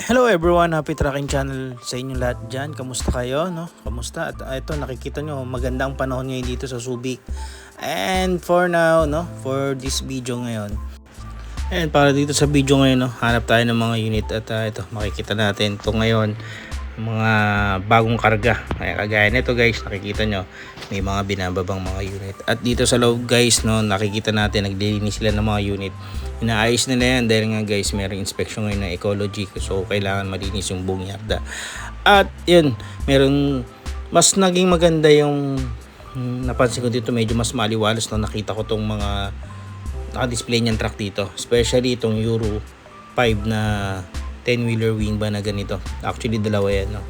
Hello everyone, happy tracking channel sa inyong lahat dyan. Kamusta kayo, no? Kamusta? At ito, nakikita nyo, magandang panahon ngayon dito sa Subic. And for now, no, for this video ngayon. And para dito sa video ngayon, no, hanap tayo ng mga unit. At ito, makikita natin ito ngayon, mga bagong karga. Kagaya nito guys, nakikita nyo, may mga binababang mga unit. At dito sa loob guys, no, nakikita natin, naglilinis sila ng mga unit. Inaayos nila yan dahil nga guys, mayroong inspection ngayon ng ecology. So kailangan malinis yung buong yarda. At yun, meron mas naging maganda yung napansin ko dito, medyo mas maliwalas no. Nakita ko tong mga naka-display niyang truck dito. Especially itong Euro 5 na 10-wheeler wing ba na ganito. Actually dalawa yan no.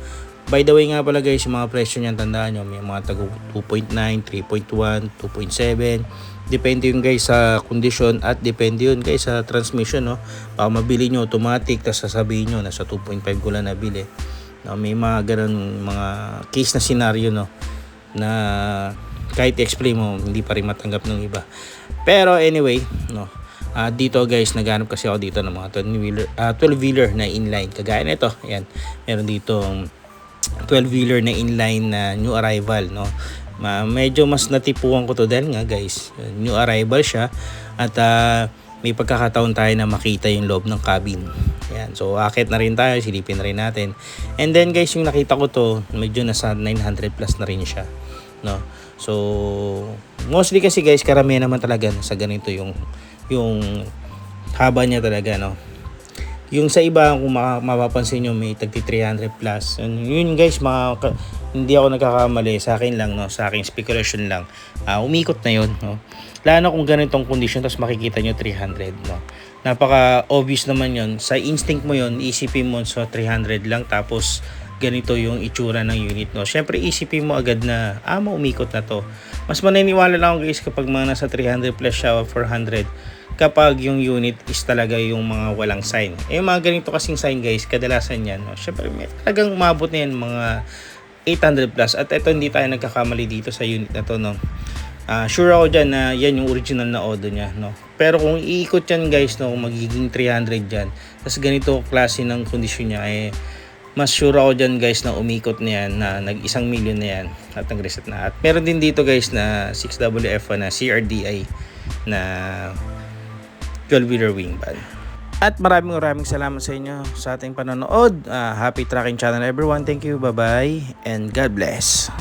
By the way nga pala guys, yung mga presyo niyan, tandaan nyo, may mga tago 2.9, 3.1, 2.7. Depende yun guys sa kondisyon at depende yun guys sa transmission no. Baka mabili nyo automatic tapos sasabihin nyo nasa 2.5 ko lang nabili no. May mga ganun mga case na scenario no, na kahit explain mo hindi pa rin matanggap ng iba. Pero anyway no, dito guys naghanap kasi ako dito ng mga 12-wheeler na inline. Kagaya nito, ayan, meron dito 12-wheeler na inline na new arrival no. Medyo mas natipuan ko to dahil nga guys, new arrival siya. At may pagkakataon tayo na makita yung loob ng cabin. Ayan, so akit na rin tayo, silipin na rin natin. And then guys, yung nakita ko to, medyo nasa 900 plus na rin siya no. So mostly kasi guys, karamihan naman talaga sa ganito yung haba niya talaga no. Yung sa iba, kung mapapansin nyo, may tagti 300 plus. Yun guys, hindi ako nagkakamali. Sa akin lang, no? Sa aking speculation lang. Umikot na yun. No? Lalo kung ganitong condition, tapos makikita nyo 300. No? Napaka-obvious naman yun. Sa instinct mo yun, isipin mo sa 300 lang. Tapos ganito yung itsura ng unit. No? Siyempre, isipin mo agad na, umikot na to. Mas maniniwala lang ako guys kapag mga nasa 300 plus siya o 400. Kapag yung unit is talaga yung mga walang sign. Yung mga ganito kasing sign guys, kadalasan yan. No? Siyempre, may talagang umabot na yan mga 800 plus. At ito, hindi tayo nagkakamali dito sa unit na to. No? Sure ako dyan na yan yung original na odo niya. No? Pero kung iikot yan guys, no, magiging 300 dyan. Tapos ganito klase ng kondisyon niya, mas sure ako dyan guys na umikot na yan, na nag-1 million na yan at nag-reset na. At meron din dito guys na 6WF na CRDI na 12-wheeler wing van. At maraming salamat sa inyo sa ating panonood. Happy tracking channel everyone. Thank you. Bye-bye and God bless.